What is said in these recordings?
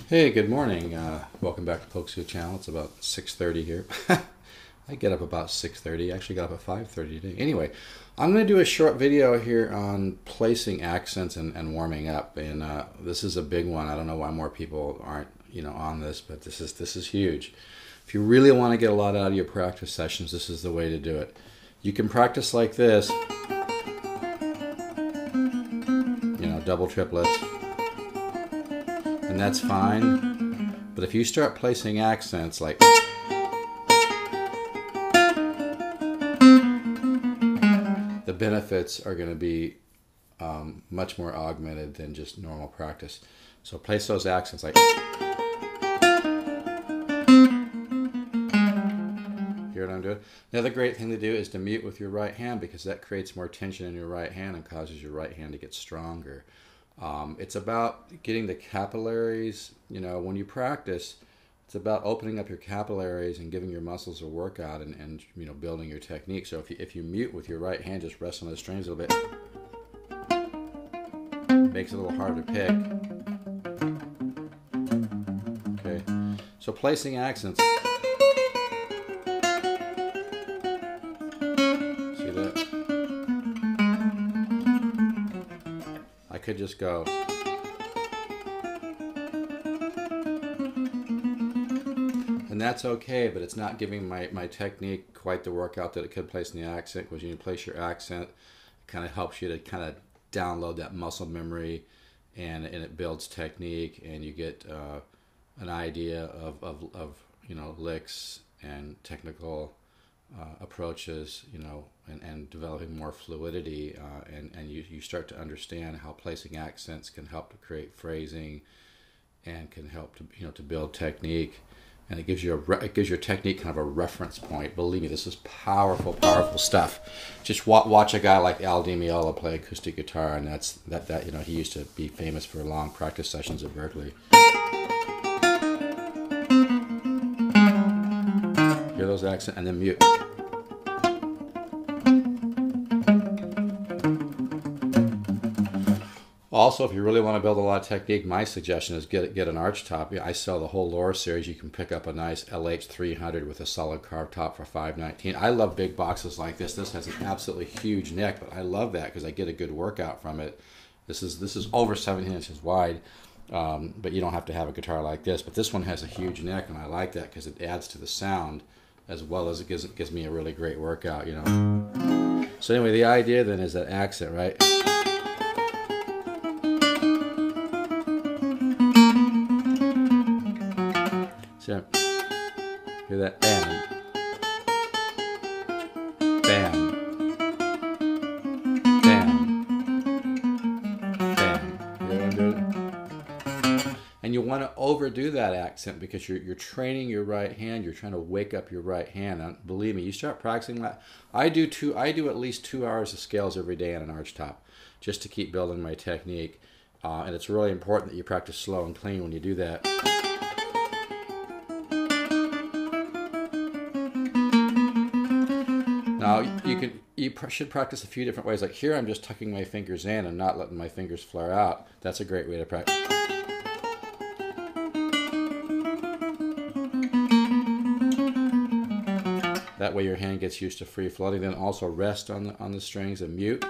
Hey, good morning. Welcome back to Pokesio Channel. It's about 6:30 here. I get up about 6:30. I actually got up at 5:30 today. Anyway, I'm going to do a short video here on placing accents and warming up. And this is a big one. I don't know why more people aren't, on this, but this is huge. If you really want to get a lot out of your practice sessions, this is the way to do it. You can practice like this, double triplets. And that's fine, but if you start placing accents like the benefits are going to be much more augmented than just normal practice. So place those accents like, hear what I'm doing? Another great thing to do is to mute with your right hand, because that creates more tension in your right hand and causes your right hand to get stronger. It's about getting the capillaries, when you practice, it's about opening up your capillaries and giving your muscles a workout and building your technique. So if you mute with your right hand, just rest on the strings a little bit, it makes it a little harder to pick. Okay, so placing accents. See that? I could just go. And that's okay, but it's not giving my technique quite the workout that it could place in the accent, because when you place your accent, it kind of helps you to kind of download that muscle memory, and it builds technique, and you get an idea of licks and technical approaches, and developing more fluidity, and you start to understand how placing accents can help to create phrasing and can help to to build technique. And it gives your technique kind of a reference point. Believe me, this is powerful stuff. Just watch a guy like Al Di Meola play acoustic guitar, and that he used to be famous for long practice sessions at Berkeley. Hear those accents, and then mute. Also, if you really want to build a lot of technique, my suggestion is get an arch top. I sell the whole Lower series. You can pick up a nice LH300 with a solid carved top for $519. I love big boxes like this. This has an absolutely huge neck, but I love that because I get a good workout from it. This is over 17 inches wide, but you don't have to have a guitar like this. But this one has a huge neck, and I like that because it adds to the sound as well as it gives me a really great workout. So anyway, the idea then is that accent, right? So, hear that? Bam. Bam. Bam. Bam. You know what I'm doing? And you want to overdo that accent because you're training your right hand. You're trying to wake up your right hand. And believe me, you start practicing that. I do at least 2 hours of scales every day on an arch top, just to keep building my technique. And it's really important that you practice slow and clean when you do that. Now, you should practice a few different ways. Like here, I'm just tucking my fingers in and not letting my fingers flare out. That's a great way to practice. That way your hand gets used to free floating. Then also rest on the strings and mute.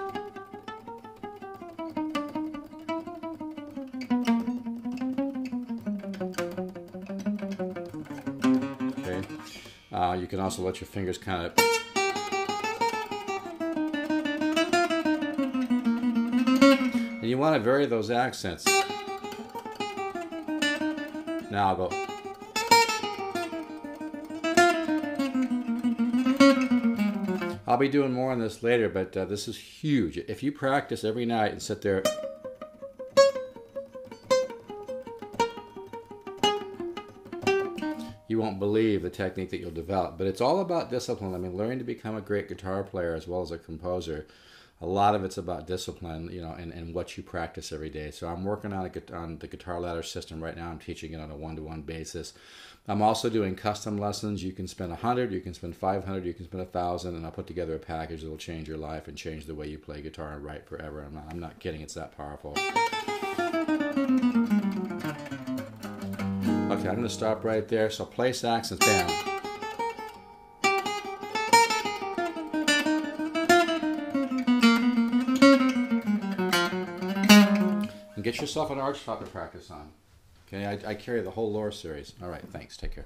Okay. You can also let your fingers kind of... And you want to vary those accents. Now I'll go. I'll be doing more on this later, but this is huge. If you practice every night and sit there, you won't believe the technique that you'll develop. But it's all about discipline. I mean, learning to become a great guitar player as well as a composer. A lot of it's about discipline, and what you practice every day. So I'm working on the Guitar Ladder system right now. I'm teaching it on a one-to-one basis. I'm also doing custom lessons. You can spend $100, you can spend $500, you can spend $1,000, and I'll put together a package that will change your life and change the way you play guitar and write forever. I'm not kidding. It's that powerful. Okay, I'm going to stop right there. So place accents, bam. And get yourself an arch top to practice on. Okay, I carry the whole lower series. All right, thanks. Take care.